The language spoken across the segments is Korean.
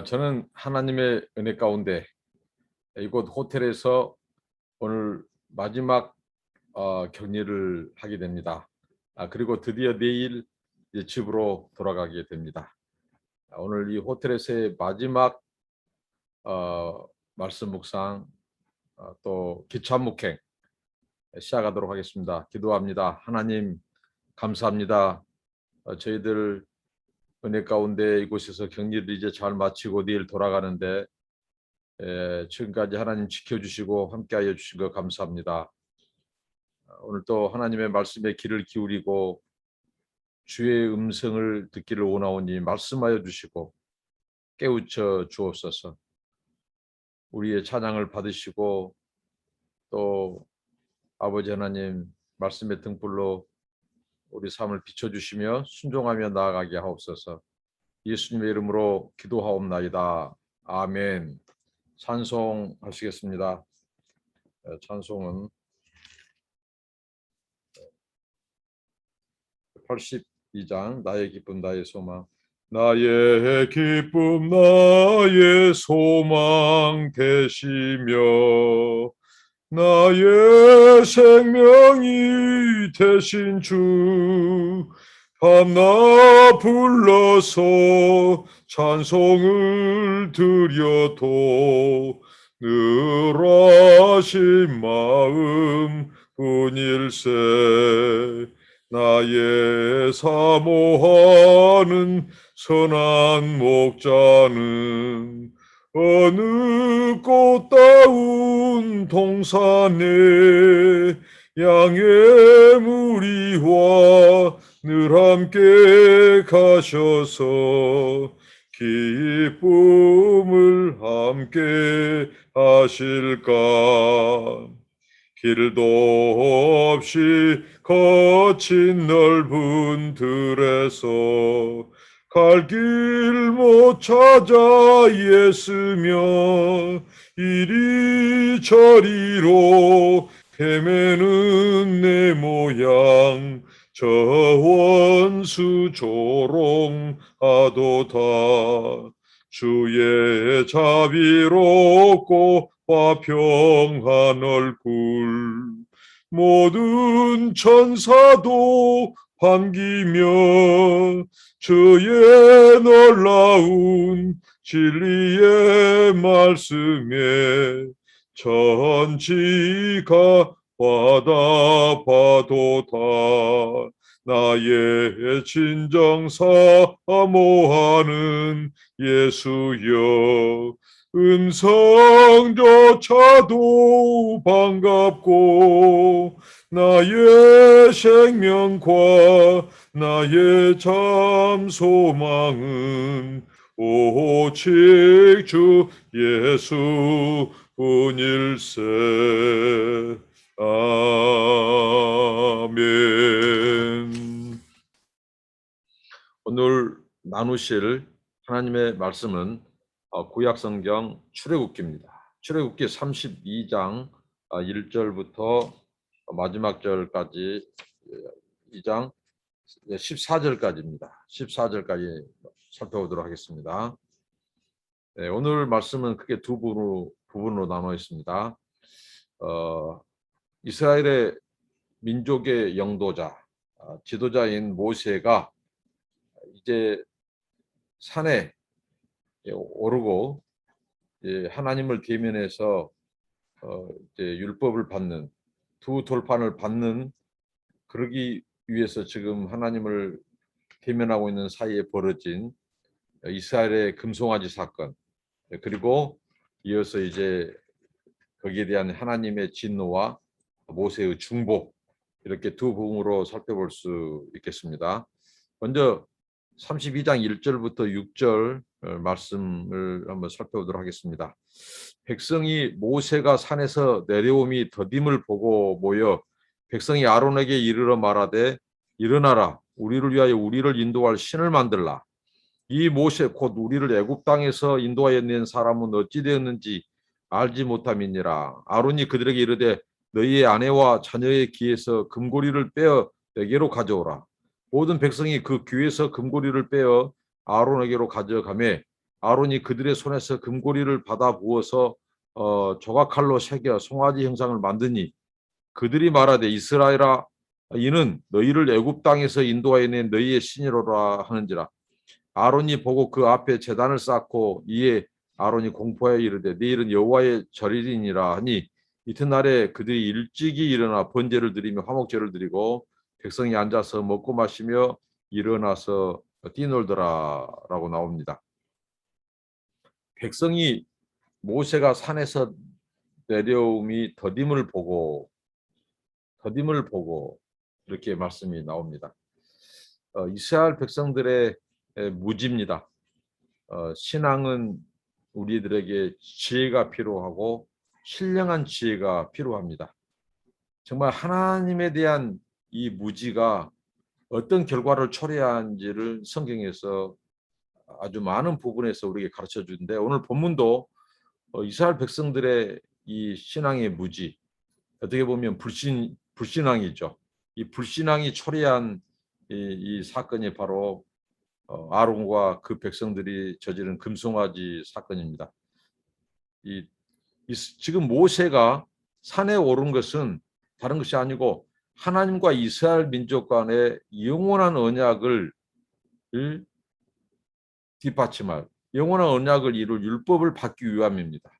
저는 하나님의 은혜 가운데 이곳 호텔에서 오늘 마지막 격리를 하게 됩니다. 그리고 드디어 내일 이제 집으로 돌아가게 됩니다. 오늘 이 호텔에서의 마지막 말씀 묵상 또 기차 목행 시작하도록 하겠습니다. 기도합니다. 하나님 감사합니다. 저희들 은혜 가운데 이곳에서 격리를 이제 잘 마치고 내일 돌아가는데 지금까지 하나님 지켜주시고 함께하여 주신 것 감사합니다. 오늘 또 하나님의 말씀에 귀를 기울이고 주의 음성을 듣기를 원하오니 말씀하여 주시고 깨우쳐 주옵소서. 우리의 찬양을 받으시고 또 아버지 하나님 말씀의 등불로 우리 삶을 비춰주시며 순종하며 나아가게 하옵소서. 예수님의 이름으로 기도하옵나이다. 아멘. 찬송하시겠습니다. 찬송은 82장 나의 기쁨 나의 소망. 나의 기쁨 나의 소망 되시며 나의 생명이 되신 주 밤낮 불러서 찬송을 드려도 늘 하신 마음 뿐일세. 나의 사모하는 선한 목자는 어느 꽃다운 동산에 양의 무리와 늘 함께 가셔서 기쁨을 함께 하실까. 길도 없이 거친 넓은 들에서 갈 길 못 찾아 애쓰며 이리저리로 헤매는 내 모양 저 원수 조롱하도다. 주의 자비롭고 화평한 얼굴 모든 천사도 반기며 주의 놀라운 진리의 말씀에 천지가 화답하도다. 나의 진정 사모하는 예수여 음성조차도 반갑고 나의 생명과 나의 참 소망은 오직 주 예수 뿐일세. 아멘. 오늘 나누실 하나님의 말씀은 구약성경 출애굽기입니다. 출애굽기 32장 1절부터 마지막 절까지 2장 14절까지입니다. 14절까지 살펴보도록 하겠습니다. 네, 오늘 말씀은 크게 두 부분으로 나눠 있습니다. 이스라엘의 민족의 영도자, 지도자인 모세가 이제 산에 오르고 하나님을 대면해서 이제 율법을 받는 두 돌판을 받는 그러기 위해서 지금 하나님을 대면하고 있는 사이에 벌어진 이스라엘의 금송아지 사건, 그리고 이어서 이제 거기에 대한 하나님의 진노와 모세의 중보, 이렇게 두 부분으로 살펴볼 수 있겠습니다. 먼저 32장 1절부터 6절 말씀을 한번 살펴보도록 하겠습니다. 백성이 모세가 산에서 내려옴이 더딤을 보고 모여 백성이 아론에게 이르러 말하되 일어나라, 우리를 위하여 우리를 인도할 신을 만들라. 이 모세 곧 우리를 애굽 땅에서 인도하여 낸 사람은 어찌 되었는지 알지 못함이니라. 아론이 그들에게 이르되 너희의 아내와 자녀의 귀에서 금고리를 빼어 내게로 가져오라. 모든 백성이 그 귀에서 금고리를 빼어 아론에게로 가져가매 아론이 그들의 손에서 금고리를 받아 부어서 조각칼로 새겨 송아지 형상을 만드니 그들이 말하되 이스라엘아 이는 너희를 애굽 땅에서 인도하여 낸 너희의 신이로라 하는지라. 아론이 보고 그 앞에 제단을 쌓고 이에 아론이 공포하여 이르되 내일은 여호와의 절일이니라 하니 이튿날에 그들이 일찍이 일어나 번제를 드리며 화목제를 드리고 백성이 앉아서 먹고 마시며 일어나서 뛰놀더라라고 나옵니다. 백성이 모세가 산에서 내려옴이 더딤을 보고 이렇게 말씀이 나옵니다. 이스라엘 백성들의 무지입니다. 신앙은 우리들에게 지혜가 필요하고 신령한 지혜가 필요합니다. 정말 하나님에 대한 이 무지가 어떤 결과를 초래하는지를 성경에서 아주 많은 부분에서 우리에게 가르쳐 주는데 오늘 본문도 이스라엘 백성들의 이 신앙의 무지, 어떻게 보면 불신앙이죠. 이 불신앙이 초래한 이 사건이 바로 아론과 그 백성들이 저지른 금송아지 사건입니다. 지금 모세가 산에 오른 것은 다른 것이 아니고 하나님과 이스라엘 민족 간의 영원한 언약을 뒷받침할 영원한 언약을 이룰 율법을 받기 위함입니다.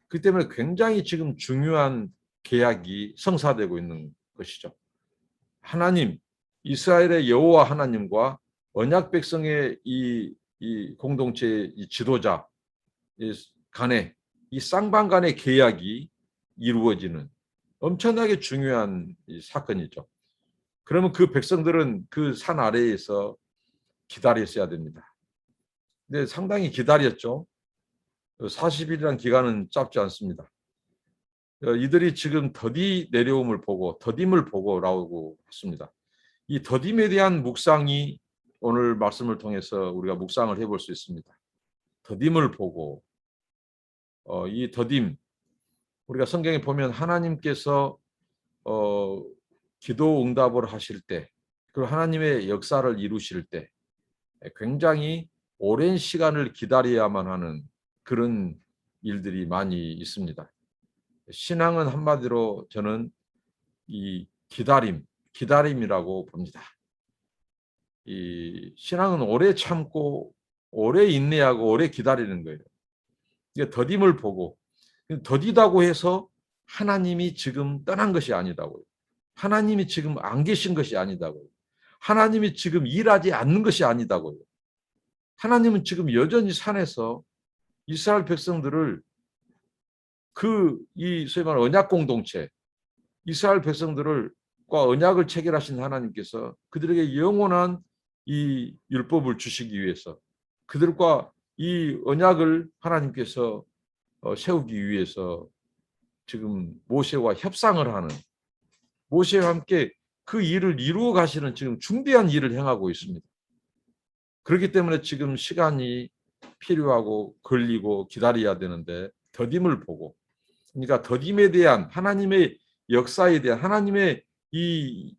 그렇기 때문에 굉장히 지금 중요한 계약이 성사되고 있는 것이죠. 하나님, 이스라엘의 여호와 하나님과 언약 백성의 이 공동체의 이 지도자 간의 이 쌍방 간의 계약이 이루어지는 엄청나게 중요한 사건이죠. 그러면 그 백성들은 그 산 아래에서 기다렸어야 됩니다. 근데 상당히 기다렸죠. 40일이라는 기간은 짧지 않습니다. 이들이 지금 더딤을 보고라고 했습니다. 이 더딤에 대한 묵상이 오늘 말씀을 통해서 우리가 묵상을 해볼 수 있습니다. 더딤을 보고 이 더딤 우리가 성경에 보면 하나님께서 기도 응답을 하실 때 그리고 하나님의 역사를 이루실 때 굉장히 오랜 시간을 기다려야만 하는 그런 일들이 많이 있습니다. 신앙은 한마디로 저는 이 기다림이라고 봅니다. 이 신앙은 오래 참고 오래 인내하고 오래 기다리는 거예요. 이게 더딤을 보고 더디다고 해서 하나님이 지금 떠난 것이 아니다고요. 하나님이 지금 안 계신 것이 아니다고요. 하나님이 지금 일하지 않는 것이 아니다고요. 하나님은 지금 여전히 산에서 이스라엘 백성들을 소위 말하는 언약 공동체, 이스라엘 백성들과 언약을 체결하신 하나님께서 그들에게 영원한 이 율법을 주시기 위해서 그들과 이 언약을 하나님께서 세우기 위해서 지금 모세와 협상을 하는 모세와 함께 그 일을 이루어 가시는 지금 중대한 일을 행하고 있습니다. 그렇기 때문에 지금 시간이 필요하고 걸리고 기다려야 되는데 더딤을 보고 그러니까 더딤에 대한 하나님의 역사에 대한 하나님의 이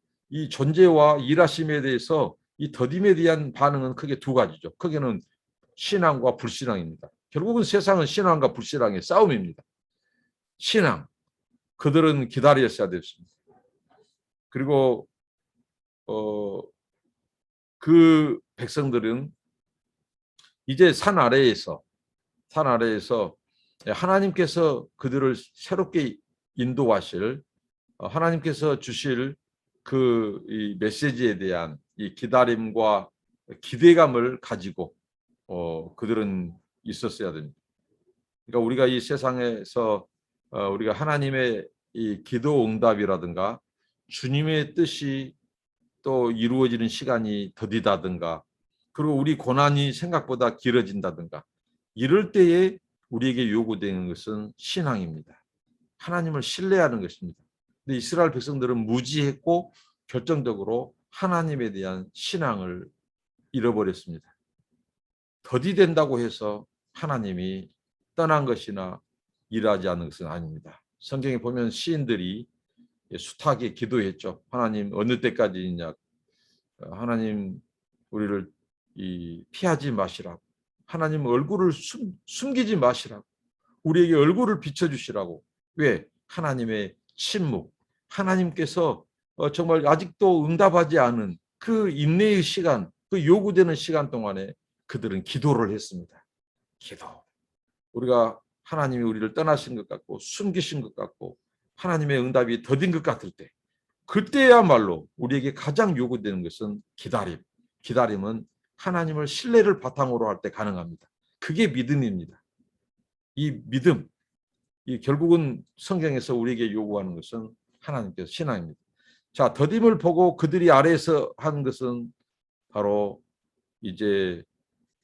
존재와 일하심에 대해서 이 더딤에 대한 반응은 크게 두 가지죠. 크게는 신앙과 불신앙입니다. 결국은 세상은 신앙과 불신앙의 싸움입니다. 신앙, 그들은 기다렸어야 됐습니다. 그리고 그 백성들은 이제 산 아래에서 하나님께서 그들을 새롭게 인도하실 하나님께서 주실 그 이 메시지에 대한 이 기다림과 기대감을 가지고 그들은 있었어야 됩니다. 그러니까 우리가 이 세상에서 우리가 하나님의 이 기도 응답이라든가 주님의 뜻이 또 이루어지는 시간이 더디다든가 그리고 우리 고난이 생각보다 길어진다든가 이럴 때에 우리에게 요구되는 것은 신앙입니다. 하나님을 신뢰하는 것입니다. 근데 이스라엘 백성들은 무지했고 결정적으로 하나님에 대한 신앙을 잃어버렸습니다. 더디된다고 해서 하나님이 떠난 것이나 일하지 않는 것은 아닙니다. 성경에 보면 시인들이 숱하게 기도했죠. 하나님 어느 때까지냐 하나님 우리를 피하지 마시라고 하나님 얼굴을 숨기지 마시라고. 우리에게 얼굴을 비춰주시라고. 왜? 하나님의 침묵. 하나님께서 정말 아직도 응답하지 않은 그 인내의 시간, 그 요구되는 시간 동안에 그들은 기도를 했습니다. 기도. 우리가 하나님이 우리를 떠나신 것 같고 숨기신 것 같고 하나님의 응답이 더딘 것 같을 때 그때야말로 우리에게 가장 요구되는 것은 기다림. 기다림은 하나님을 신뢰를 바탕으로 할 때 가능합니다. 그게 믿음입니다. 이 믿음, 이 결국은 성경에서 우리에게 요구하는 것은 하나님께서 신앙입니다. 자, 더딤을 보고 그들이 아래에서 한 것은 바로 이제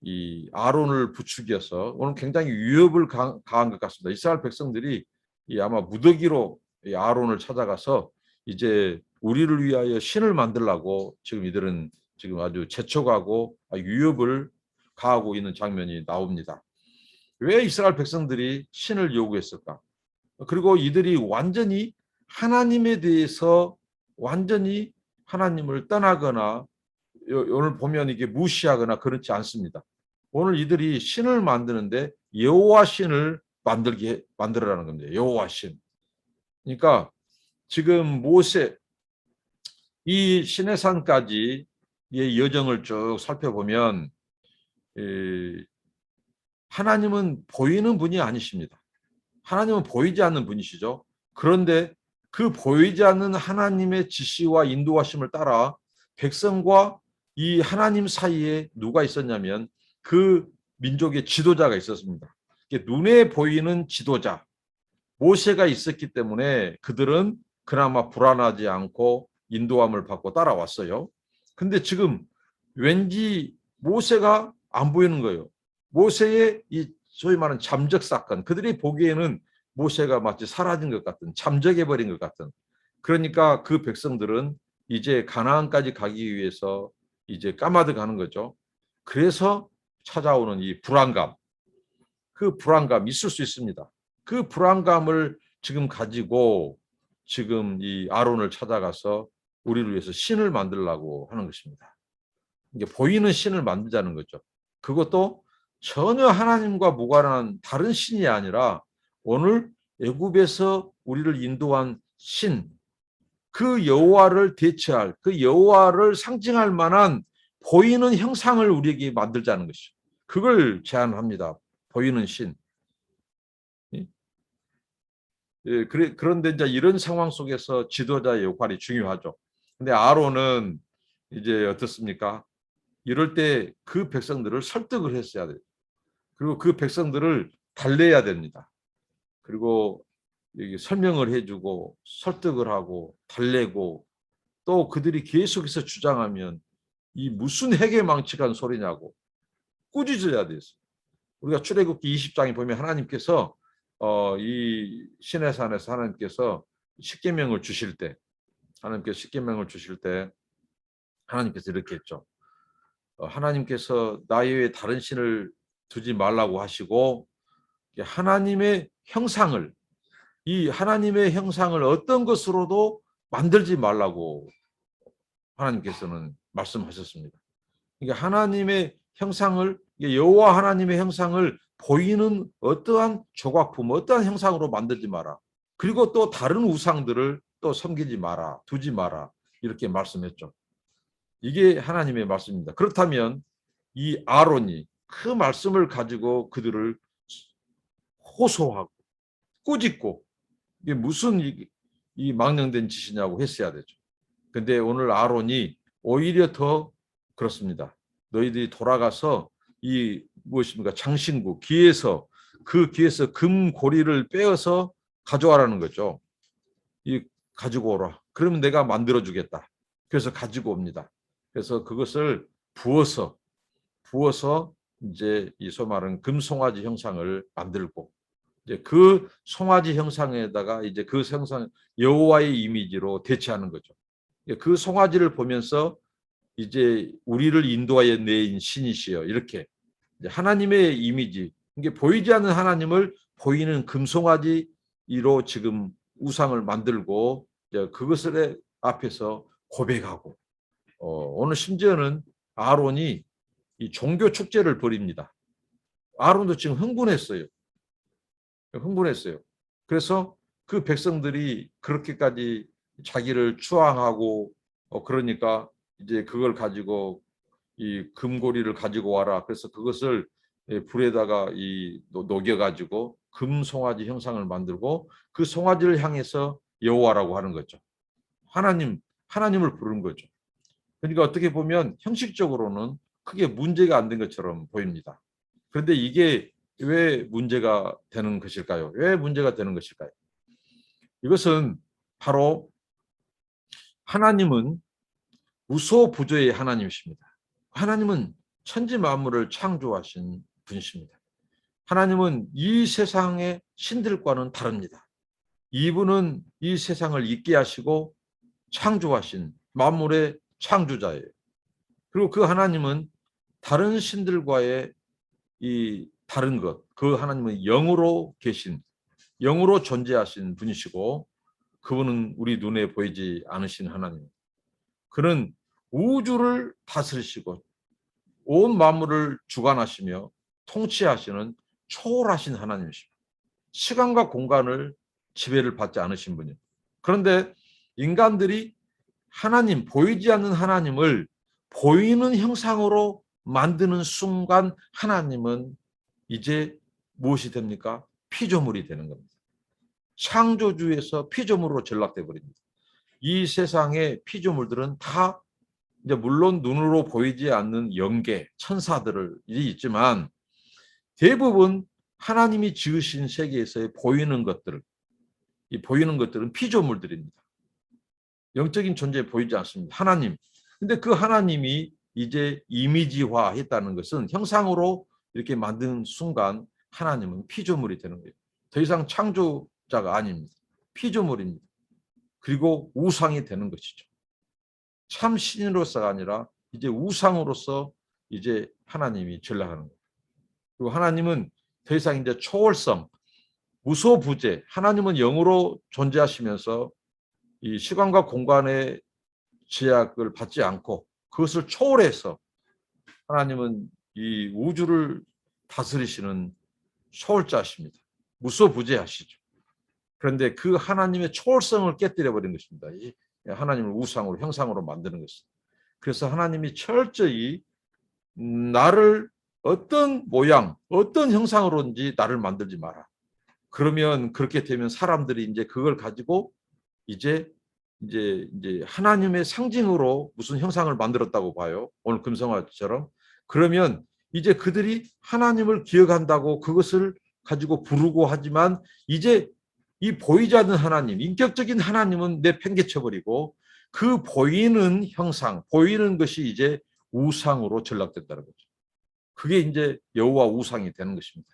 이 아론을 부추겨서 오늘 굉장히 위협을 가한 것 같습니다. 이스라엘 백성들이 아마 무더기로 이 아론을 찾아가서 이제 우리를 위하여 신을 만들라고 지금 이들은 지금 아주 재촉하고 위협을 가하고 있는 장면이 나옵니다. 왜 이스라엘 백성들이 신을 요구했을까? 그리고 이들이 완전히 하나님에 대해서 완전히 하나님을 떠나거나 오늘 보면 이게 무시하거나 그렇지 않습니다. 오늘 이들이 신을 만드는데 여호와 신을 만들어라는 겁니다. 여호와 신. 그러니까 지금 모세 이 시내산까지의 여정을 쭉 살펴보면 하나님은 보이는 분이 아니십니다. 하나님은 보이지 않는 분이시죠. 그런데 그 보이지 않는 하나님의 지시와 인도하심을 따라 백성과 이 하나님 사이에 누가 있었냐면 그 민족의 지도자가 있었습니다. 눈에 보이는 지도자 모세가 있었기 때문에 그들은 그나마 불안하지 않고 인도함을 받고 따라왔어요. 근데 지금 왠지 모세가 안 보이는 거예요. 모세의 이 소위 말하는 잠적 사건, 그들이 보기에는 모세가 마치 사라진 것 같은, 잠적해버린 것 같은. 그러니까 그 백성들은 이제 가나안까지 가기 위해서 이제 까마득 하는 거죠. 그래서 찾아오는 이 불안감, 그 불안감 있을 수 있습니다. 그 불안감을 지금 가지고 지금 이 아론을 찾아가서 우리를 위해서 신을 만들려고 하는 것입니다. 이게 보이는 신을 만들자는 거죠. 그것도 전혀 하나님과 무관한 다른 신이 아니라 오늘 애굽에서 우리를 인도한 신, 그 여호와를 대체할, 그 여호와를 상징할 만한 보이는 형상을 우리에게 만들자는 것이죠. 그걸 제안합니다. 보이는 신. 그런데 이제 이런 상황 속에서 지도자의 역할이 중요하죠. 근데 아론은 이제 어떻습니까? 이럴 때 그 백성들을 설득을 했어야 돼요. 그리고 그 백성들을 달래야 됩니다. 그리고 여기 설명을 해주고 설득을 하고 달래고 또 그들이 계속해서 주장하면 이 무슨 해계망측한 소리냐고 꾸짖어야 돼요. 우리가 출애굽기 20장에 보면 하나님께서 이 시내산에서 하나님께서 십계명을 주실 때 하나님께서 이렇게 했죠. 하나님께서 나 외에 다른 신을 두지 말라고 하시고 하나님의 형상을 이 하나님의 형상을 어떤 것으로도 만들지 말라고 하나님께서는 말씀하셨습니다. 그러니까 하나님의 형상을 여호와 하나님의 형상을 보이는 어떠한 조각품, 어떠한 형상으로 만들지 마라. 그리고 또 다른 우상들을 또 섬기지 마라, 두지 마라. 이렇게 말씀했죠. 이게 하나님의 말씀입니다. 그렇다면 이 아론이 그 말씀을 가지고 그들을 호소하고 꾸짖고 이게 무슨 이 망령된 짓이냐고 했어야 되죠. 근데 오늘 아론이 오히려 더 그렇습니다. 너희들이 돌아가서 이 무엇입니까? 장신구 귀에서 그 귀에서 금 고리를 빼어서 가져와라는 거죠. 이 가지고 오라. 그러면 내가 만들어 주겠다. 그래서 가지고 옵니다. 그래서 그것을 부어서 이제 이 소말은 금송아지 형상을 만들고 이제 그 송아지 형상에다가 이제 그 형상 여호와의 이미지로 대체하는 거죠. 그 송아지를 보면서 이제 우리를 인도하여 내인 신이시여 이렇게 하나님의 이미지 이게 보이지 않는 하나님을 보이는 금송아지로 지금 우상을 만들고 그것을 앞에서 고백하고 오늘 심지어는 아론이 이 종교 축제를 벌입니다. 아론도 지금 흥분했어요. 흥분했어요. 그래서 그 백성들이 그렇게까지 자기를 추앙하고 그러니까 이제 그걸 가지고 이 금고리를 가지고 와라. 그래서 그것을 불에다가 녹여가지고 금 송아지 형상을 만들고 그 송아지를 향해서 여호와라고 하는 거죠. 하나님을 부르는 거죠. 그러니까 어떻게 보면 형식적으로는 크게 문제가 안 된 것처럼 보입니다. 그런데 이게 왜 문제가 되는 것일까요? 왜 문제가 되는 것일까요? 이것은 바로 하나님은 무소부조의 하나님이십니다. 하나님은 천지 만물을 창조하신 분이십니다. 하나님은 이 세상의 신들과는 다릅니다. 이분은 이 세상을 있게 하시고 창조하신 만물의 창조자예요. 그리고 그 하나님은 다른 신들과의 이 다른 것, 그 하나님은 영으로 계신, 영으로 존재하신 분이시고 그분은 우리 눈에 보이지 않으신 하나님. 그는 우주를 다스리시고 온 만물을 주관하시며 통치하시는 초월하신 하나님이십니다. 시간과 공간을 지배를 받지 않으신 분이에요. 그런데 인간들이 하나님, 보이지 않는 하나님을 보이는 형상으로 만드는 순간 하나님은 이제 무엇이 됩니까? 피조물이 되는 겁니다. 창조주에서 피조물로 전락돼 버립니다. 이 세상의 피조물들은 다 이제 물론 눈으로 보이지 않는 영계, 천사들이 있지만 대부분 하나님이 지으신 세계에서의 보이는 것들, 이 보이는 것들은 피조물들입니다. 영적인 존재에 보이지 않습니다. 하나님. 근데 그 하나님이 이제 이미지화 했다는 것은 형상으로 이렇게 만든 순간 하나님은 피조물이 되는 거예요. 더 이상 창조자가 아닙니다. 피조물입니다. 그리고 우상이 되는 것이죠. 참 신으로서가 아니라 이제 우상으로서 이제 하나님이 전락하는 거예요. 그리고 하나님은 더 이상 이제 초월성, 무소부재, 하나님은 영으로 존재하시면서 이 시간과 공간의 제약을 받지 않고 그것을 초월해서 하나님은 이 우주를 다스리시는 초월자십니다. 무소부재하시죠. 그런데 그 하나님의 초월성을 깨뜨려 버린 것입니다. 이 하나님을 우상으로 형상으로 만드는 것입니다. 그래서 하나님이 철저히 나를 어떤 모양, 어떤 형상으로든지 나를 만들지 마라. 그러면 그렇게 되면 사람들이 이제 그걸 가지고 이제 하나님의 상징으로 무슨 형상을 만들었다고 봐요. 오늘 금성화처럼. 그러면 이제 그들이 하나님을 기억한다고 그것을 가지고 부르고 하지만 이제 이 보이지 않는 하나님, 인격적인 하나님은 내팽개쳐버리고 그 보이는 형상, 보이는 것이 이제 우상으로 전락된다는 거죠. 그게 이제 여호와 우상이 되는 것입니다.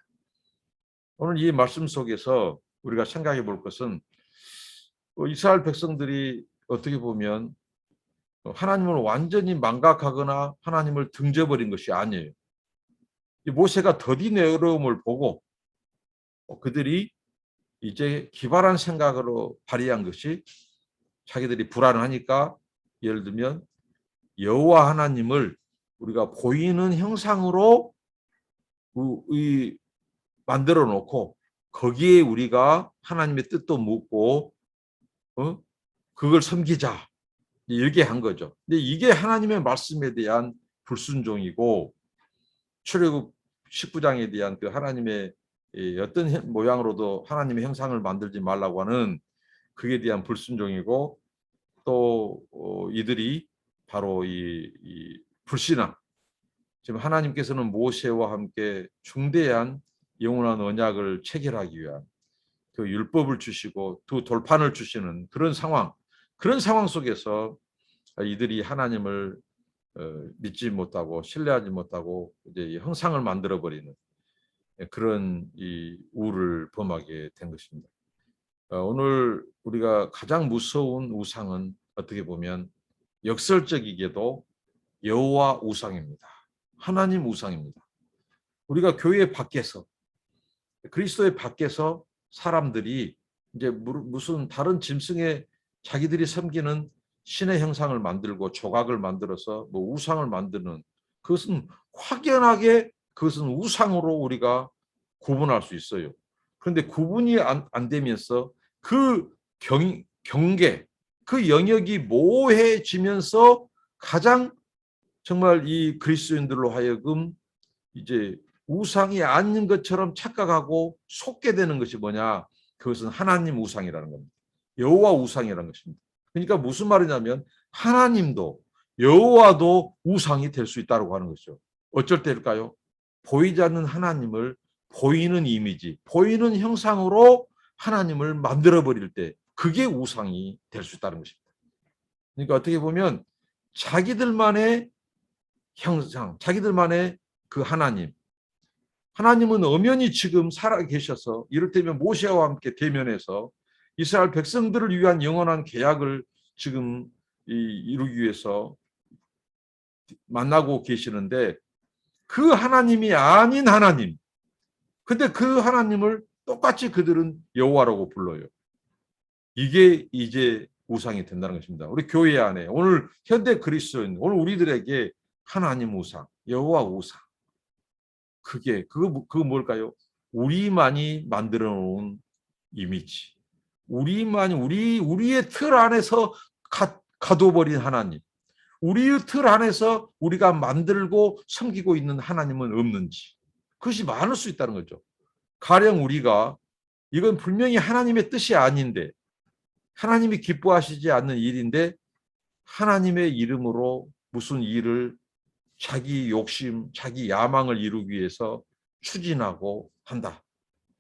오늘 이 말씀 속에서 우리가 생각해 볼 것은 이스라엘 백성들이 어떻게 보면 하나님을 완전히 망각하거나 하나님을 등져버린 것이 아니에요. 모세가 더디 내려옴을 보고 그들이 이제 기발한 생각으로 발휘한 것이 자기들이 불안하니까 예를 들면 여호와 하나님을 우리가 보이는 형상으로 만들어 놓고 거기에 우리가 하나님의 뜻도 묻고 그걸 섬기자 이렇게 한 거죠. 근데 이게 하나님의 말씀에 대한 불순종이고 출애굽 19장에 대한 그 하나님의 어떤 모양으로도 하나님의 형상을 만들지 말라고 하는 그에 대한 불순종이고 또 이들이 바로 이 불신앙. 지금 하나님께서는 모세와 함께 중대한 영원한 언약을 체결하기 위한 그 율법을 주시고 두 돌판을 주시는 그런 상황 속에서 이들이 하나님을 믿지 못하고 신뢰하지 못하고 이제 형상을 만들어 버리는 그런 이 우를 범하게 된 것입니다. 오늘 우리가 가장 무서운 우상은 어떻게 보면 역설적이게도 여호와 우상입니다. 하나님 우상입니다. 우리가 교회 밖에서 그리스도의 밖에서 사람들이 이제 무슨 다른 짐승의 자기들이 섬기는 신의 형상을 만들고 조각을 만들어서 뭐 우상을 만드는 그것은 확연하게 그것은 우상으로 우리가 구분할 수 있어요. 그런데 구분이 안 되면서 그 경계, 그 영역이 모호해지면서 가장 정말 이 그리스도인들로 하여금 이제 우상이 아닌 것처럼 착각하고 속게 되는 것이 뭐냐? 그것은 하나님 우상이라는 겁니다. 여호와 우상이라는 것입니다. 그러니까 무슨 말이냐면 하나님도 여호와도 우상이 될 수 있다고 하는 것이죠. 어쩔 때일까요? 보이지 않는 하나님을 보이는 이미지, 보이는 형상으로 하나님을 만들어 버릴 때 그게 우상이 될 수 있다는 것입니다. 그러니까 어떻게 보면 자기들만의 형상, 자기들만의 그 하나님은 엄연히 지금 살아 계셔서 이를테면 모세와 함께 대면해서 이스라엘 백성들을 위한 영원한 계약을 지금 이루기 위해서 만나고 계시는데 그 하나님이 아닌 하나님, 근데 그 하나님을 똑같이 그들은 여호와라고 불러요. 이게 이제 우상이 된다는 것입니다. 우리 교회 안에 오늘 현대 그리스도인, 오늘 우리들에게 하나님 우상, 여호와 우상, 그거 뭘까요? 우리만이 만들어 놓은 이미지, 우리의 틀 안에서 가둬버린 하나님, 우리의 틀 안에서 우리가 만들고 섬기고 있는 하나님은 없는지, 그것이 많을 수 있다는 거죠. 가령 우리가 이건 분명히 하나님의 뜻이 아닌데, 하나님이 기뻐하시지 않는 일인데 하나님의 이름으로 무슨 일을 자기 욕심, 자기 야망을 이루기 위해서 추진하고 한다.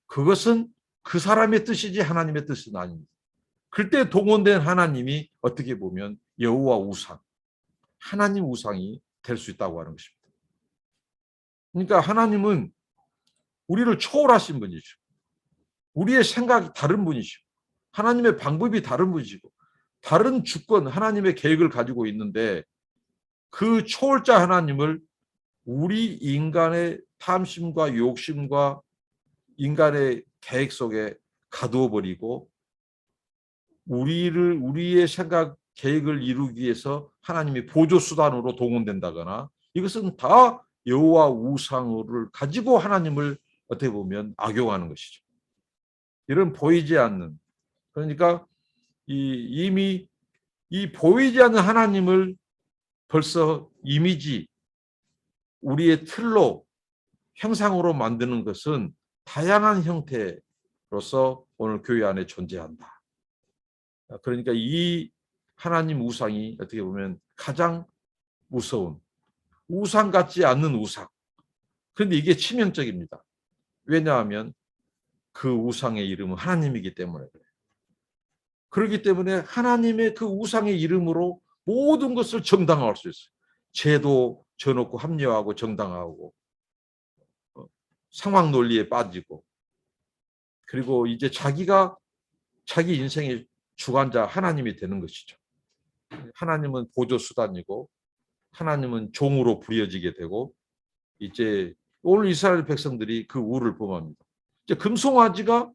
그것은 그 사람의 뜻이지 하나님의 뜻은 아닙니다. 그때 동원된 하나님이 어떻게 보면 여호와 우상, 하나님 우상이 될 수 있다고 하는 것입니다. 그러니까 하나님은 우리를 초월하신 분이죠. 우리의 생각이 다른 분이시고 하나님의 방법이 다른 분이시고 다른 주권, 하나님의 계획을 가지고 있는데 그 초월자 하나님을 우리 인간의 탐심과 욕심과 인간의 계획 속에 가두어 버리고 우리의 생각, 계획을 이루기 위해서 하나님이 보조 수단으로 동원된다거나 이것은 다 여호와 우상을 가지고 하나님을 어떻게 보면 악용하는 것이죠. 이런 보이지 않는, 그러니까 이미 이 보이지 않는 하나님을 벌써 이미지, 우리의 틀로 형상으로 만드는 것은 다양한 형태로서 오늘 교회 안에 존재한다. 그러니까 이 하나님 우상이 어떻게 보면 가장 무서운, 우상 같지 않는 우상. 그런데 이게 치명적입니다. 왜냐하면 그 우상의 이름은 하나님이기 때문에 그래요. 그렇기 때문에 하나님의 그 우상의 이름으로 모든 것을 정당화할 수 있어요. 죄도 져놓고 합리화하고 정당화하고 상황 논리에 빠지고 그리고 이제 자기 인생의 주관자 하나님이 되는 것이죠. 하나님은 보조 수단이고 하나님은 종으로 부려지게 되고 이제 오늘 이스라엘 백성들이 그 우를 범합니다. 이제 금송아지가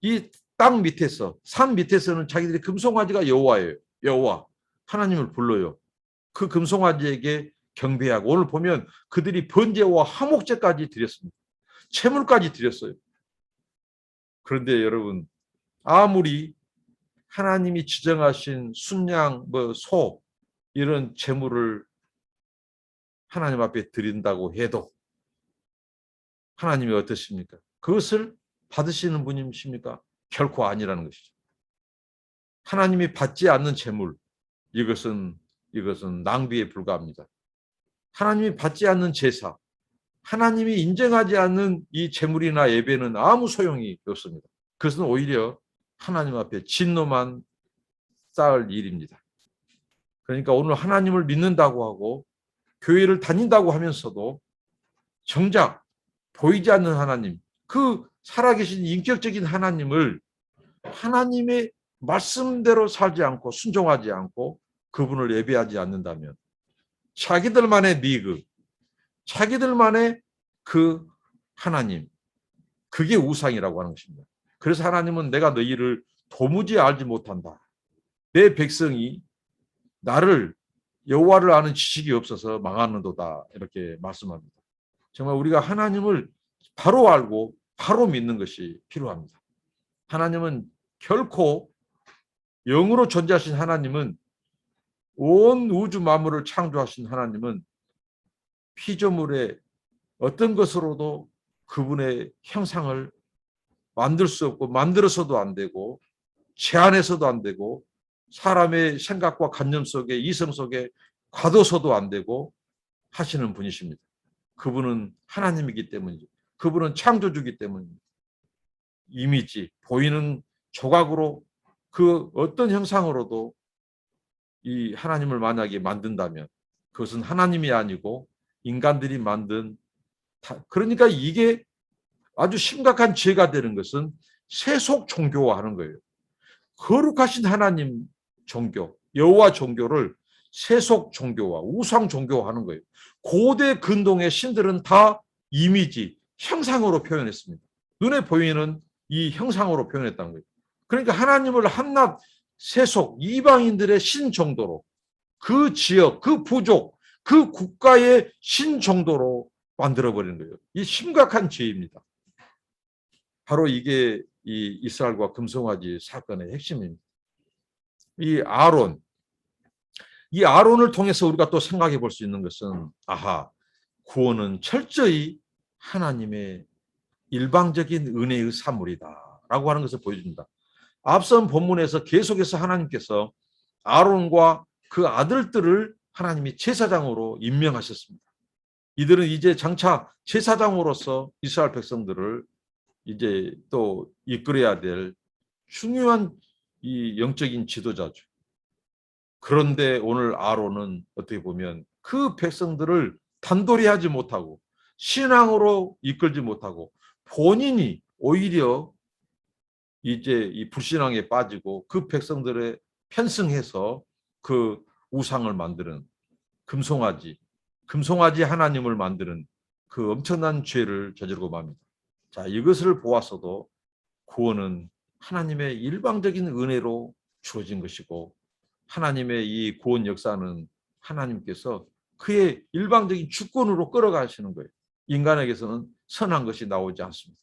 이 땅 밑에서 산 밑에서는 자기들이 금송아지가 여호와예요. 여호와 하나님을 불러요. 그 금송아지에게 경배하고 오늘 보면 그들이 번제와 화목제까지 드렸습니다. 채물까지 드렸어요. 그런데 여러분 아무리 하나님이 지정하신 순양, 소 이런 제물을 하나님 앞에 드린다고 해도 하나님이 어떠십니까? 그것을 받으시는 분이십니까? 결코 아니라는 것이죠. 하나님이 받지 않는 제물, 이것은 낭비에 불과합니다. 하나님이 받지 않는 제사, 하나님이 인정하지 않는 이 제물이나 예배는 아무 소용이 없습니다. 그것은 오히려 하나님 앞에 진노만 쌓을 일입니다. 그러니까 오늘 하나님을 믿는다고 하고 교회를 다닌다고 하면서도 정작 보이지 않는 하나님, 그 살아계신 인격적인 하나님을 하나님의 말씀대로 살지 않고 순종하지 않고 그분을 예배하지 않는다면 자기들만의 미그, 자기들만의 그 하나님, 그게 우상이라고 하는 것입니다. 그래서 하나님은 내가 너희를 도무지 알지 못한다. 내 백성이 나를 여호와를 아는 지식이 없어서 망하는도다 이렇게 말씀합니다. 정말 우리가 하나님을 바로 알고 바로 믿는 것이 필요합니다. 하나님은 결코 영으로 존재하신 하나님은 온 우주 만물을 창조하신 하나님은 피조물의 어떤 것으로도 그분의 형상을 만들 수 없고 만들어서도 안 되고 제한해서도 안 되고 사람의 생각과 관념 속에 이성 속에 가둬서도 안 되고 하시는 분이십니다. 그분은 하나님이기 때문이죠. 그분은 창조주기 때문입니다. 이미지, 보이는 조각으로 그 어떤 형상으로도 이 하나님을 만약에 만든다면 그것은 하나님이 아니고 인간들이 만든 그러니까 이게 아주 심각한 죄가 되는 것은 세속 종교화하는 거예요. 거룩하신 하나님 종교, 여호와 종교를 세속 종교화, 우상 종교화하는 거예요. 고대 근동의 신들은 다 이미지, 형상으로 표현했습니다. 눈에 보이는 이 형상으로 표현했다는 거예요. 그러니까 하나님을 한낱 세속, 이방인들의 신 정도로 그 지역, 그 부족, 그 국가의 신 정도로 만들어버리는 거예요. 이 심각한 죄입니다. 바로 이게 이 이스라엘과 금송아지 사건의 핵심입니다. 이 아론을 통해서 우리가 또 생각해 볼 수 있는 것은 구원은 철저히 하나님의 일방적인 은혜의 산물이다라고 하는 것을 보여줍니다. 앞선 본문에서 계속해서 하나님께서 아론과 그 아들들을 하나님이 제사장으로 임명하셨습니다. 이들은 이제 장차 제사장으로서 이스라엘 백성들을 이제 또 이끌어야 될 중요한 이 영적인 지도자죠. 그런데 오늘 아론은 어떻게 보면 그 백성들을 단돌이 하지 못하고 신앙으로 이끌지 못하고 본인이 오히려 이제 이 불신앙에 빠지고 그 백성들의 편승해서 그 우상을 만드는 금송아지 하나님을 만드는 그 엄청난 죄를 저지르고 맙니다. 자, 이것을 보았어도 구원은 하나님의 일방적인 은혜로 주어진 것이고 하나님의 이 구원 역사는 하나님께서 그의 일방적인 주권으로 끌어가시는 거예요. 인간에게서는 선한 것이 나오지 않습니다.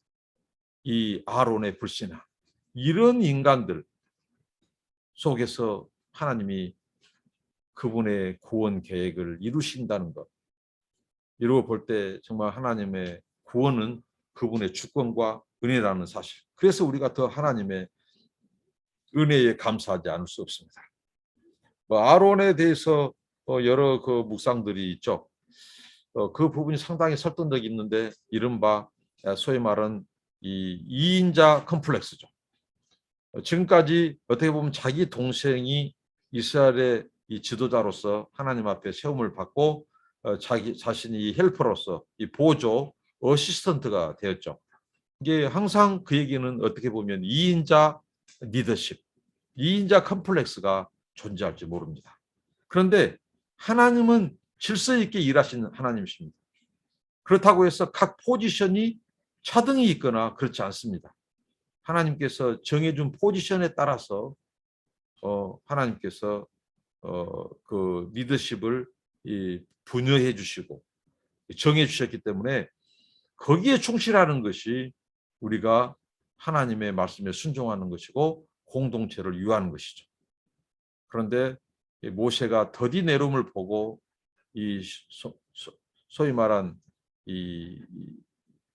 이 아론의 불신앙, 이런 인간들 속에서 하나님이 그분의 구원 계획을 이루신다는 것, 이루어 볼 때 정말 하나님의 구원은 그분의 주권과 은혜라는 사실. 그래서 우리가 더 하나님의 은혜에 감사하지 않을 수 없습니다. 아론에 대해서 여러 그 묵상들이 있죠. 그 부분이 상당히 설득력이 있는데 이른바 소위 말하는 이 이인자 컴플렉스죠. 지금까지 어떻게 보면 자기 동생이 이스라엘의 이 지도자로서 하나님 앞에 세움을 받고 자기 자신이 헬퍼로서 이 보조 어시스턴트가 되었죠. 이게 항상 그 얘기는 어떻게 보면 이인자 리더십, 이인자 컴플렉스가 존재할지 모릅니다. 그런데 하나님은 질서 있게 일하시는 하나님이십니다. 그렇다고 해서 각 포지션이 차등이 있거나 그렇지 않습니다. 하나님께서 정해준 포지션에 따라서 하나님께서 그 리더십을 분여해 주시고 정해 주셨기 때문에 거기에 충실하는 것이 우리가 하나님의 말씀에 순종하는 것이고 공동체를 유하는 것이죠. 그런데 모세가 더디 내려옴을 보고 이 소위 말한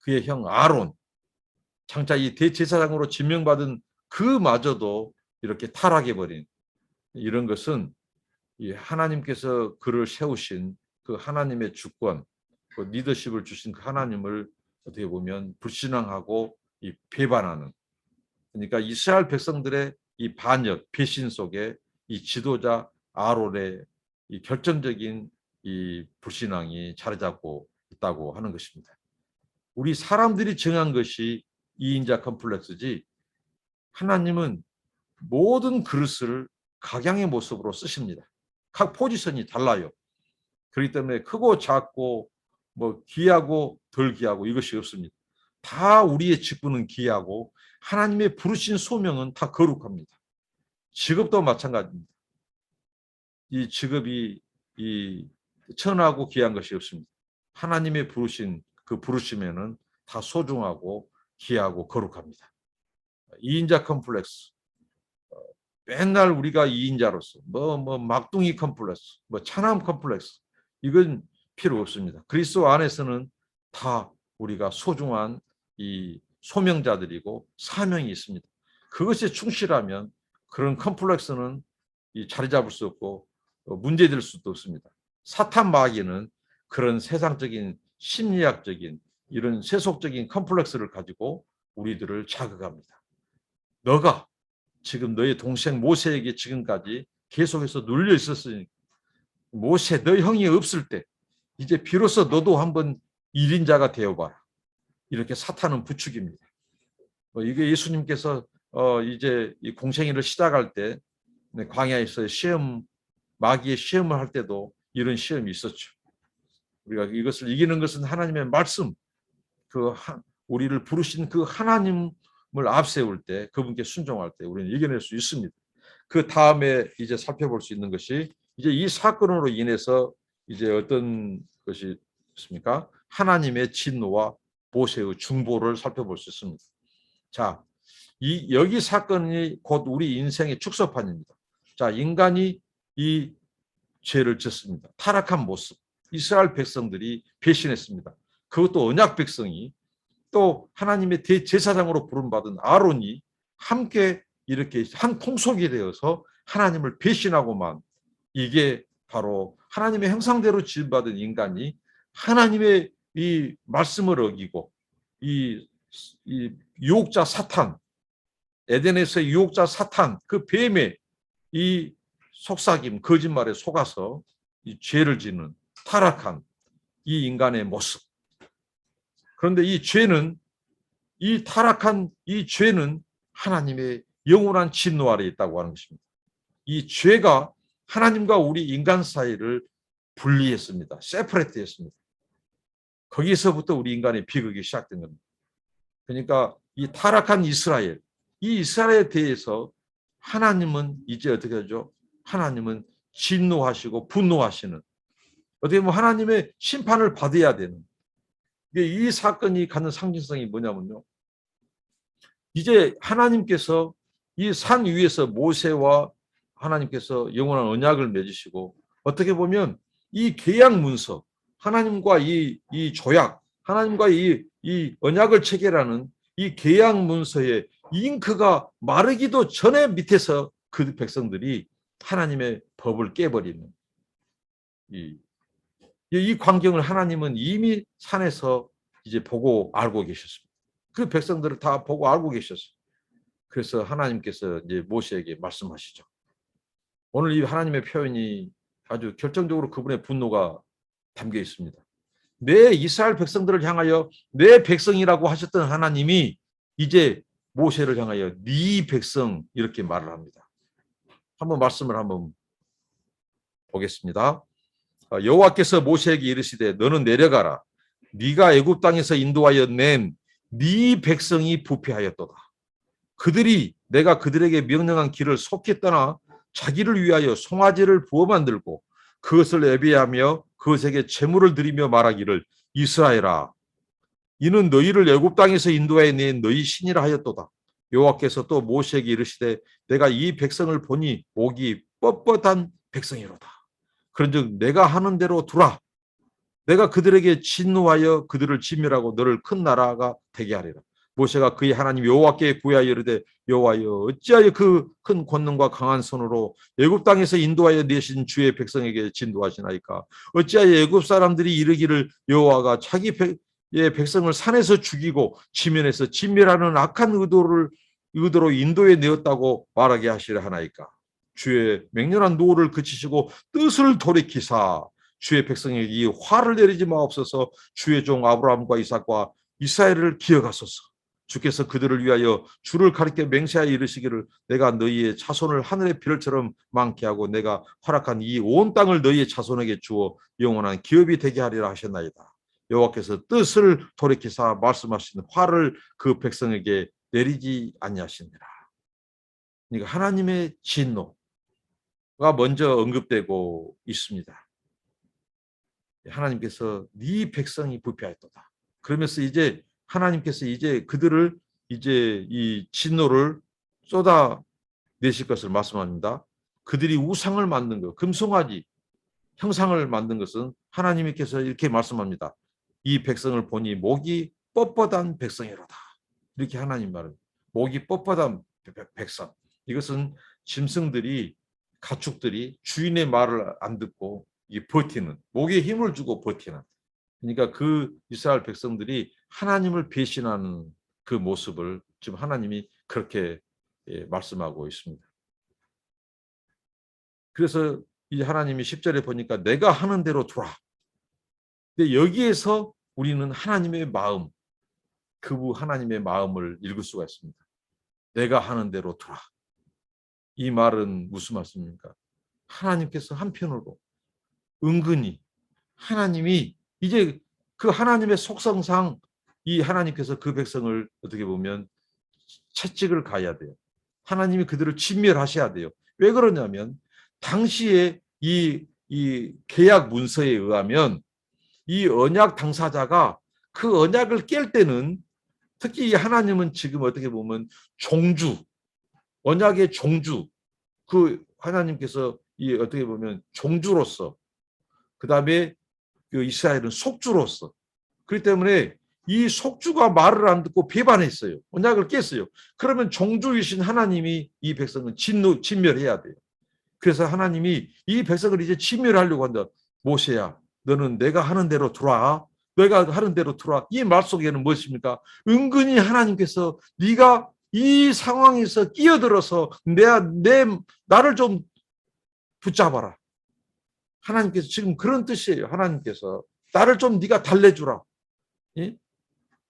그의 형 아론, 장차 이 대제사장으로 지명받은 그마저도 이렇게 타락해버린 이런 것은 하나님께서 그를 세우신 그 하나님의 주권, 그 리더십을 주신 그 하나님을 어떻게 보면 불신앙하고 배반하는, 그러니까 이스라엘 백성들의 이 반역, 배신 속에 이 지도자 아론의 이 결정적인 이 불신앙이 자리 잡고 있다고 하는 것입니다. 우리 사람들이 정한 것이 이인자 컴플렉스지 하나님은 모든 그릇을 각양의 모습으로 쓰십니다. 각 포지션이 달라요. 그렇기 때문에 크고 작고 뭐 귀하고 덜 귀하고 이것이 없습니다. 다 우리의 직분은 귀하고 하나님의 부르신 소명은 다 거룩합니다. 직업도 마찬가지입니다. 이 직업이 이 천하고 귀한 것이 없습니다. 하나님의 부르신 그 부르심에는 다 소중하고 귀하고 거룩합니다. 이인자 컴플렉스. 맨날 우리가 이인자로서 막둥이 컴플렉스, 차남 컴플렉스, 이건 필요 없습니다. 그리스도 안에서는 다 우리가 소중한 이 소명자들이고 사명이 있습니다. 그것에 충실하면 그런 컴플렉스는 자리 잡을 수 없고 문제될 수도 없습니다. 사탄 마귀는 그런 세상적인 심리학적인 이런 세속적인 컴플렉스를 가지고 우리들을 자극합니다. 너가 지금 너의 동생 모세에게 지금까지 계속해서 눌려 있었으니 모세 너 형이 없을 때 이제 비로소 너도 한번 1인자가 되어봐라. 이렇게 사탄은 부추깁니다. 이게 예수님께서 이제 이 공생애를 시작할 때 광야에서 시험, 마귀의 시험을 할 때도 이런 시험이 있었죠. 우리가 이것을 이기는 것은 하나님의 말씀, 우리를 부르신 그 하나님을 앞세울 때, 그분께 순종할 때 우리는 이겨낼 수 있습니다. 그 다음에 이제 살펴볼 수 있는 것이 이제 이 사건으로 인해서 이제 어떤 것이 있습니까? 하나님의 진노와 모세의 중보를 살펴볼 수 있습니다. 자, 여기 사건이 곧 우리 인생의 축소판입니다. 자, 인간이 이 죄를 짓습니다. 타락한 모습. 이스라엘 백성들이 배신했습니다. 그것도 언약 백성이 또 하나님의 대제사장으로 부름받은 아론이 함께 이렇게 한 통속이 되어서 하나님을 배신하고만, 이게 바로 하나님의 형상대로 지음받은 인간이 하나님의 이 말씀을 어기고 이 유혹자 사탄, 에덴에서의 유혹자 사탄, 그 뱀의 이 속삭임, 거짓말에 속아서 이 죄를 짓는 타락한 이 인간의 모습. 그런데 이 타락한 이 죄는 하나님의 영원한 진노 아래 있다고 하는 것입니다. 이 죄가 하나님과 우리 인간 사이를 분리했습니다. 세퍼레이트 했습니다. 거기서부터 우리 인간의 비극이 시작된 겁니다. 그러니까 이 타락한 이스라엘, 이 이스라엘에 대해서 하나님은 이제 어떻게 하죠? 하나님은 진노하시고 분노하시는, 어떻게 보면 하나님의 심판을 받아야 되는, 이 사건이 갖는 상징성이 뭐냐면요, 이제 하나님께서 이 산 위에서 모세와 하나님께서 영원한 언약을 맺으시고, 어떻게 보면 이 계약 문서, 하나님과 이 조약, 하나님과 이 언약을 체결하는 이 계약 문서의 잉크가 마르기도 전에 밑에서 그 백성들이 하나님의 법을 깨버리는 이 광경을 하나님은 이미 산에서 이제 보고 알고 계셨습니다. 그 백성들을 다 보고 알고 계셨어요. 그래서 하나님께서 이제 모세에게 말씀하시죠. 오늘 이 하나님의 표현이 아주 결정적으로 그분의 분노가 담겨 있습니다. 내 이스라엘 백성들을 향하여 내 백성이라고 하셨던 하나님이 이제 모세를 향하여 네 백성 이렇게 말을 합니다. 한번 말씀을 한번 보겠습니다. 여호와께서 모세에게 이르시되 너는 내려가라. 네가 애굽 땅에서 인도하여 낸 네 백성이 부패하였도다. 그들이 내가 그들에게 명령한 길을 속히 떠나 자기를 위하여 송아지를 부어 만들고 그것을 예배하며 그것에게 제물을 드리며 말하기를 이스라엘아, 이는 너희를 애굽 땅에서 인도하여 낸 너희 신이라 하였도다. 여호와께서 또 모세에게 이르시되 내가 이 백성을 보니 목이 뻣뻣한 백성이로다. 그런즉 내가 하는 대로 두라. 내가 그들에게 진노하여 그들을 진멸하고 너를 큰 나라가 되게 하리라. 모세가 그의 하나님 여호와께 구하여 이르되 여호와여 어찌하여 그 큰 권능과 강한 손으로 애굽 땅에서 인도하여 내신 주의 백성에게 진도하시나이까. 어찌하여 애굽 사람들이 이르기를 여호와가 자기의 백성을 산에서 죽이고 지면에서 진멸하는 악한 의도로 인도해 내었다고 말하게 하시려 하나이까. 주의 맹렬한 노를 그치시고 뜻을 돌이키사 주의 백성에게 이 화를 내리지 마옵소서. 주의 종 아브라함과 이삭과 이스라엘을 기억하소서. 주께서 그들을 위하여 주를 가리켜 맹세하여 이르시기를 내가 너희의 자손을 하늘의 별처럼 많게 하고 내가 허락한 이 온 땅을 너희의 자손에게 주어 영원한 기업이 되게 하리라 하셨나이다. 여호와께서 뜻을 돌이키사 말씀하신 화를 그 백성에게 내리지 아니하시니라. 그러니까 하나님의 진노가 먼저 언급되고 있습니다. 하나님께서 네 백성이 부패하였도다. 그러면서 이제 하나님께서 이제 그들을 이제 이 진노를 쏟아내실 것을 말씀합니다. 그들이 우상을 만든 것, 금송아지 형상을 만든 것은 하나님께서 이렇게 말씀합니다. 이 백성을 보니 목이 뻣뻣한 백성이로다. 이렇게 하나님 말은 목이 뻣뻣한 백성. 이것은 짐승들이 가축들이 주인의 말을 안 듣고 버티는 목에 힘을 주고 버티는 그러니까 그 이스라엘 백성들이 하나님을 배신하는 그 모습을 지금 하나님이 그렇게 말씀하고 있습니다. 그래서 이 하나님이 10절에 보니까 내가 하는 대로 두라. 근데 여기에서 우리는 하나님의 마음, 그 하나님의 마음을 읽을 수가 있습니다. 내가 하는 대로 두라. 이 말은 무슨 말씀입니까? 하나님께서 한편으로 은근히 하나님이 이제 그 하나님의 속성상 이 하나님께서 그 백성을 어떻게 보면 채찍을 가야 돼요. 하나님이 그들을 진멸하셔야 돼요. 왜 그러냐면 당시에 이 계약 문서에 의하면 이 언약 당사자가 그 언약을 깰 때는 특히 이 하나님은 지금 어떻게 보면 종주, 언약의 종주, 그 하나님께서 이 어떻게 보면 종주로서 그 다음에 그 이스라엘은 속주로서 그렇기 때문에 이 속주가 말을 안 듣고 배반했어요. 언약을 깼어요. 그러면 종주이신 하나님이 이 백성은 진멸해야 돼요. 그래서 하나님이 이 백성을 이제 진멸하려고 한다. 모세야, 너는 내가 하는 대로 두라. 내가 하는 대로 두라. 이 말 속에는 무엇입니까? 은근히 하나님께서 네가 이 상황에서 끼어들어서 나를 좀 붙잡아라. 하나님께서 지금 그런 뜻이에요. 하나님께서 나를 좀 네가 달래주라. 예?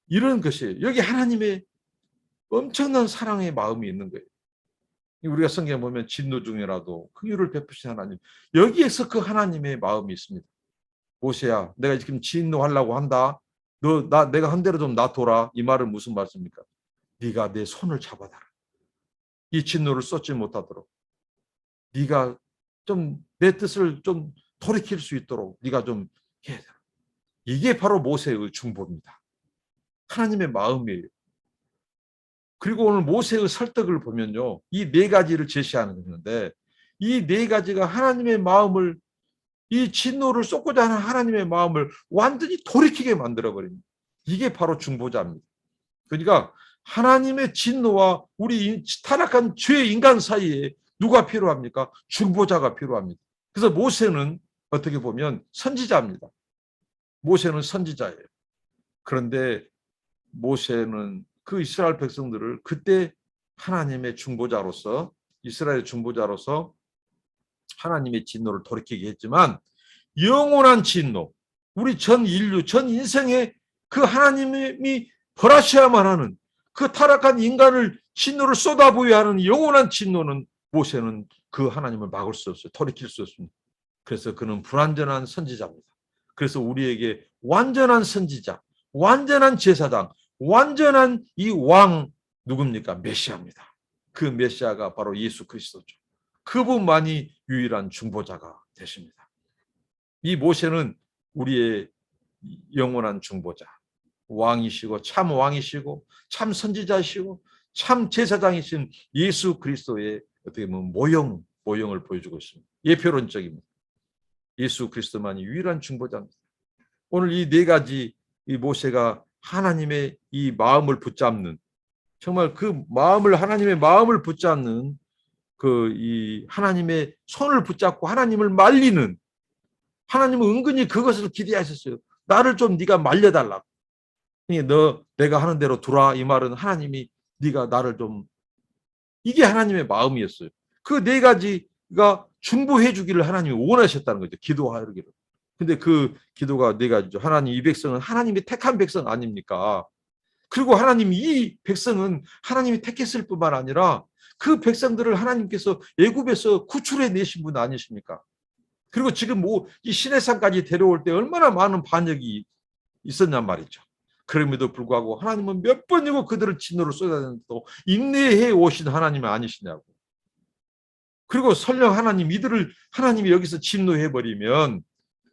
이런 것이에요. 여기 하나님의 엄청난 사랑의 마음이 있는 거예요. 우리가 성경에 보면 진노 중이라도 긍휼을 베푸신 하나님. 여기에서 그 하나님의 마음이 있습니다. 모세야, 내가 지금 진노하려고 한다. 내가 한 대로 좀 놔둬라. 이 말은 무슨 말씀입니까? 네가 내 손을 잡아달라. 이 진노를 쏟지 못하도록. 네가 좀 내 뜻을 좀 돌이킬 수 있도록 네가 좀 해야 돼. 이게 바로 모세의 중보입니다. 하나님의 마음이에요. 그리고 오늘 모세의 설득을 보면요. 이 네 가지를 제시하는 건데 이 네 가지가 하나님의 마음을 이 진노를 쏟고자 하는 하나님의 마음을 완전히 돌이키게 만들어버립니다. 이게 바로 중보자입니다. 그러니까 하나님의 진노와 우리 타락한 죄 인간 사이에 누가 필요합니까? 중보자가 필요합니다. 그래서 모세는 어떻게 보면 선지자입니다. 모세는 선지자예요. 그런데 모세는 그 이스라엘 백성들을 그때 하나님의 중보자로서 이스라엘 중보자로서 하나님의 진노를 돌이키게 했지만 영원한 진노, 우리 전 인류, 전 인생에 그 하나님이 벌하셔야만 하는 그 타락한 인간을 진노를 쏟아부어야 하는 영원한 진노는 모세는 그 하나님을 막을 수 없어요. 돌이킬 수 없습니다. 그래서 그는 불완전한 선지자입니다. 그래서 우리에게 완전한 선지자, 완전한 제사장, 완전한 이 왕 누굽니까? 메시아입니다. 그 메시아가 바로 예수 그리스도죠. 그분만이 유일한 중보자가 되십니다. 이 모세는 우리의 영원한 중보자, 왕이시고 참 왕이시고 참 선지자이시고 참 제사장이신 예수 그리스도의 어떻게 보면 모형을 보여주고 있습니다. 예표론적입니다. 예수 그리스도만이 유일한 중보자입니다. 오늘 이 네 가지 이 모세가 하나님의 이 마음을 붙잡는 정말 그 마음을 하나님의 마음을 붙잡는 그 이 하나님의 손을 붙잡고 하나님을 말리는 하나님은 은근히 그것을 기대하셨어요. 나를 좀 네가 말려달라. 내가 하는 대로 두라. 이 말은 하나님이 네가 나를 좀 이게 하나님의 마음이었어요. 그 네 가지가 중보해 주기를 하나님이 원하셨다는 거죠. 기도하기를. 근데 그 기도가 네 가지죠. 하나님 이 백성은 하나님이 택한 백성 아닙니까? 그리고 하나님 이 백성은 하나님이 택했을 뿐만 아니라 그 백성들을 하나님께서 애굽에서 구출해 내신 분 아니십니까? 그리고 지금 이 시내산까지 데려올 때 얼마나 많은 반역이 있었냔 말이죠. 그럼에도 불구하고 하나님은 몇 번이고 그들을 진노를 쏟아내는데도 인내해 오신 하나님이 아니시냐고. 그리고 설령 이들을 하나님이 여기서 진노해 버리면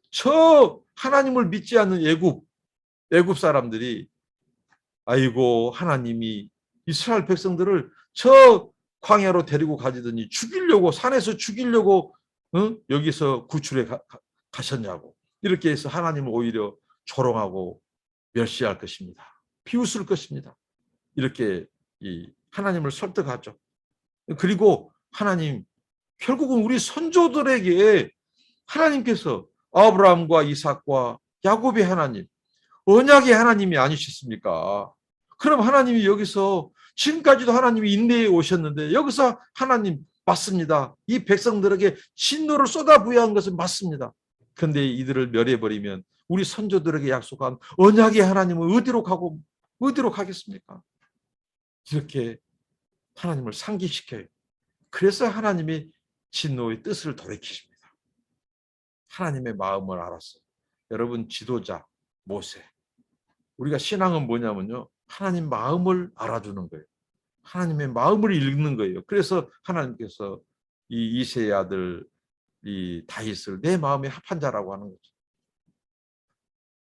저 하나님을 믿지 않는 애굽 애굽 사람들이 아이고 하나님이 이스라엘 백성들을 저 광야로 데리고 가지더니 죽이려고 산에서 죽이려고 여기서 구출해 가셨냐고 이렇게 해서 하나님을 오히려 조롱하고 멸시할 것입니다. 비웃을 것입니다. 이렇게 이 하나님을 설득하죠. 그리고 하나님 결국은 우리 선조들에게 하나님께서 아브라함과 이삭과 야곱의 하나님, 언약의 하나님이 아니셨습니까? 그럼 하나님이 여기서 지금까지도 하나님이 인내해 오셨는데 여기서 하나님 맞습니다. 이 백성들에게 진노를 쏟아부어한 것은 맞습니다. 그런데 이들을 멸해버리면 우리 선조들에게 약속한 언약의 하나님은 어디로 가겠습니까? 이렇게 하나님을 상기시켜요. 그래서 하나님이 진노의 뜻을 돌이키십니다. 하나님의 마음을 알았어요. 여러분 지도자 모세. 우리가 신앙은 뭐냐면요. 하나님 마음을 알아주는 거예요. 하나님의 마음을 읽는 거예요. 그래서 하나님께서 이 이새의 아들 이 다윗을 내 마음에 합한 자라고 하는 거죠.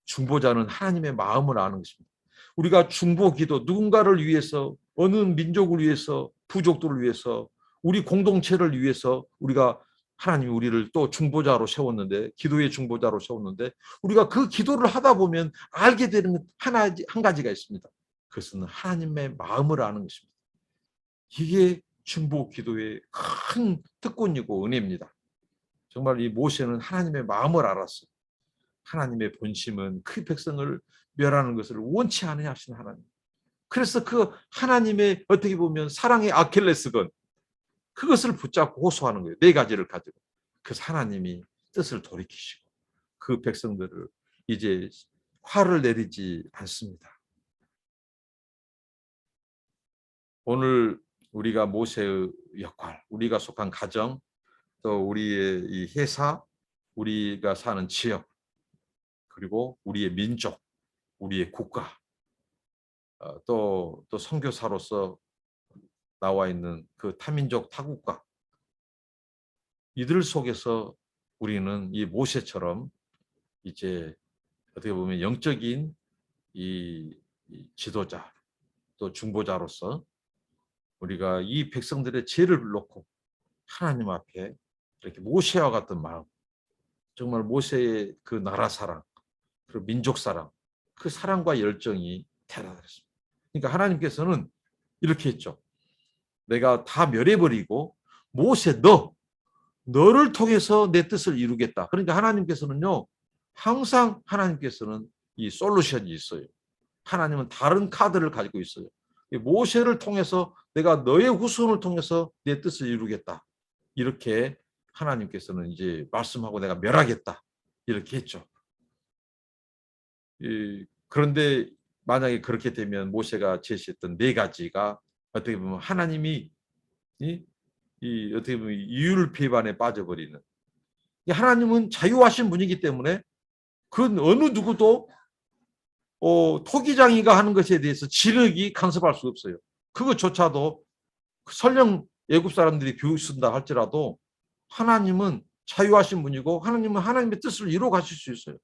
중보자는 하나님의 마음을 아는 것입니다. 우리가 중보기도 누군가를 위해서 어느 민족을 위해서 부족들을 위해서 우리 공동체를 위해서 우리가 하나님이 우리를 또 중보자로 세웠는데 기도의 중보자로 세웠는데 우리가 그 기도를 하다 보면 알게 되는 한 가지가 있습니다. 그것은 하나님의 마음을 아는 것입니다. 이게 중보 기도의 큰 특권이고 은혜입니다. 정말 이 모세는 하나님의 마음을 알았어요. 하나님의 본심은 그 백성을 멸하는 것을 원치 않으냐 하신 하나님. 그래서 그 하나님의 어떻게 보면 사랑의 아킬레스건 그것을 붙잡고 호소하는 거예요. 네 가지를 가지고. 그래서 하나님이 뜻을 돌이키시고 그 백성들을 이제 화를 내리지 않습니다. 오늘 우리가 모세의 역할, 우리가 속한 가정, 또 우리의 이 회사, 우리가 사는 지역, 그리고 우리의 민족, 우리의 국가, 또 선교사로서 나와 있는 그 타민족 타국가, 이들 속에서 우리는 이 모세처럼 이제 어떻게 보면 영적인 이 지도자, 또 중보자로서 우리가 이 백성들의 죄를 놓고 하나님 앞에 이렇게 모세와 같은 마음, 정말 모세의 그 나라 사랑, 그리고 민족 사랑, 그 사랑과 열정이 대단했습니다. 그러니까 하나님께서는 이렇게 했죠. 내가 다 멸해버리고 모세 너를 통해서 내 뜻을 이루겠다. 그러니까 하나님께서는요. 항상 하나님께서는 이 솔루션이 있어요. 하나님은 다른 카드를 가지고 있어요. 모세를 통해서 내가 너의 후손을 통해서 내 뜻을 이루겠다. 이렇게 하나님께서는 이제 말씀하고 내가 멸하겠다. 이렇게 했죠. 그런데 만약에 그렇게 되면 모세가 제시했던 네 가지가 어떻게 보면 하나님이 어떻게 보면 이율배반에 빠져버리는, 하나님은 자유하신 분이기 때문에 그 어느 누구도 토기장이가 하는 것에 대해서 진흙이 간섭할 수 없어요. 그것조차도 설령 애굽 사람들이 비웃는다 할지라도 하나님은 자유하신 분이고 하나님은 하나님의 뜻을 이루어 가실 수 있어요.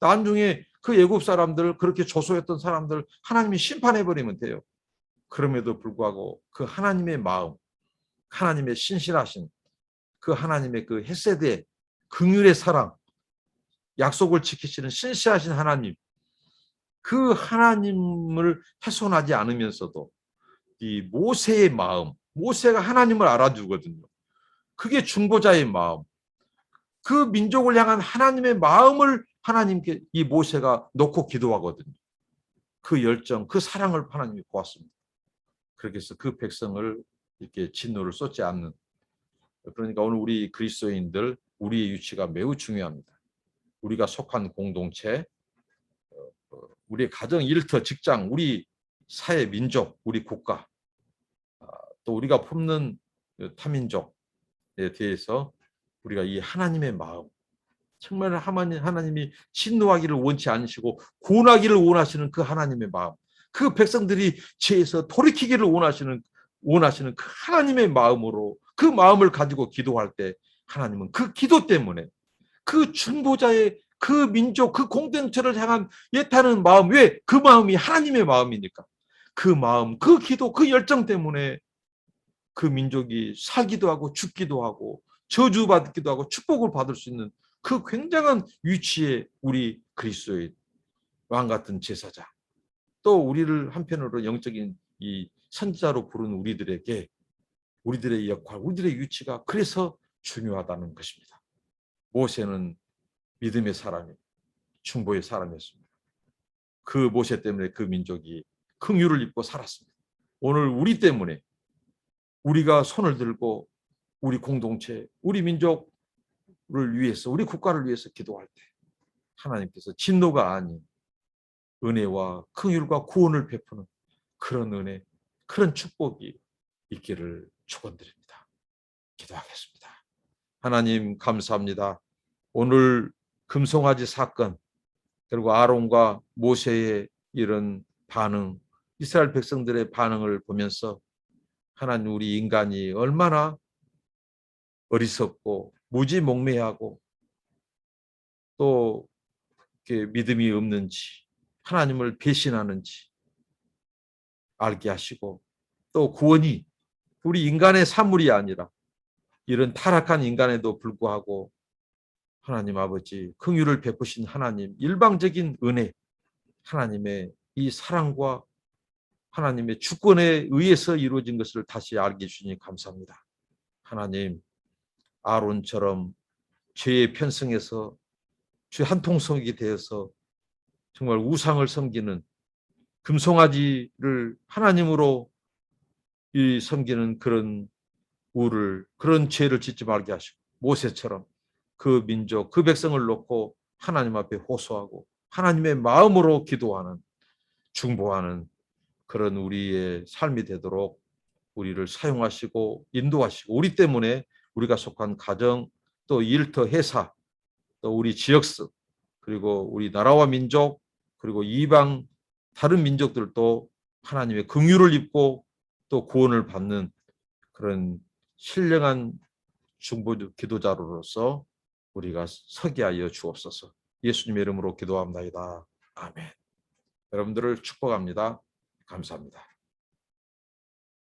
나중에 그 애굽 사람들, 그렇게 조소했던 사람들 하나님이 심판해버리면 돼요. 그럼에도 불구하고 그 하나님의 마음, 하나님의 신실하신 그 하나님의 그 헤세드의 긍휼의 사랑, 약속을 지키시는 신실하신 하나님, 그 하나님을 훼손하지 않으면서도 이 모세의 마음, 모세가 하나님을 알아주거든요. 그게 중보자의 마음, 그 민족을 향한 하나님의 마음을 하나님께 이 모세가 놓고 기도하거든요. 그 열정, 그 사랑을 하나님이 보았습니다. 그렇게 해서 그 백성을 이렇게 진노를 쏟지 않는, 그러니까 오늘 우리 그리스도인들 우리의 위치가 매우 중요합니다. 우리가 속한 공동체, 우리의 가정, 일터, 직장, 우리 사회, 민족, 우리 국가, 또 우리가 품는 타민족에 대해서 우리가 이 하나님의 마음, 정말 하나님이 진노하기를 원치 않으시고 구원하기를 원하시는 그 하나님의 마음, 그 백성들이 죄에서 돌이키기를 원하시는 그 하나님의 마음으로 그 마음을 가지고 기도할 때 하나님은 그 기도 때문에 그 중보자의 그 민족, 그 공동체를 향한 애타는 마음, 왜? 그 마음이 하나님의 마음이니까. 그 마음, 그 기도, 그 열정 때문에 그 민족이 살기도 하고 죽기도 하고 저주받기도 하고 축복을 받을 수 있는 그 굉장한 위치에 우리 그리스도의 왕 같은 제사장, 또 우리를 한편으로 영적인 이 선지자로 부른 우리들에게 우리들의 역할, 우리들의 위치가 그래서 중요하다는 것입니다. 모세는 믿음의 사람이, 충보의 사람이었습니다. 그 모세 때문에 그 민족이 긍휼을 입고 살았습니다. 오늘 우리 때문에 우리가 손을 들고 우리 공동체, 우리 민족을 위해서, 우리 국가를 위해서 기도할 때 하나님께서 진노가 아닌 은혜와 긍휼과 구원을 베푸는 그런 은혜, 그런 축복이 있기를 축원드립니다. 기도하겠습니다. 하나님 감사합니다. 오늘 금송아지 사건, 그리고 아론과 모세의 이런 반응, 이스라엘 백성들의 반응을 보면서 하나님, 우리 인간이 얼마나 어리석고 무지몽매하고 또 믿음이 없는지, 하나님을 배신하는지 알게 하시고, 또 구원이 우리 인간의 산물이 아니라 이런 타락한 인간에도 불구하고 하나님 아버지 긍휼을 베푸신 하나님, 일방적인 은혜, 하나님의 이 사랑과 하나님의 주권에 의해서 이루어진 것을 다시 알게 해주시니 감사합니다. 하나님, 아론처럼 죄의 편성에서 죄 한통속이 되어서 정말 우상을 섬기는 금송아지를 하나님으로 섬기는 그런 그런 죄를 짓지 말게 하시고, 모세처럼 그 민족, 그 백성을 놓고 하나님 앞에 호소하고 하나님의 마음으로 기도하는, 중보하는 그런 우리의 삶이 되도록 우리를 사용하시고 인도하시고, 우리 때문에 우리가 속한 가정, 또 일터, 회사, 또 우리 지역스, 그리고 우리 나라와 민족, 그리고 이방 다른 민족들도 하나님의 긍휼을 입고 또 구원을 받는 그런 신령한 중보 기도자로서 우리가 서게 하여 주옵소서. 예수님의 이름으로 기도합니다. 아멘. 여러분들을 축복합니다. 감사합니다.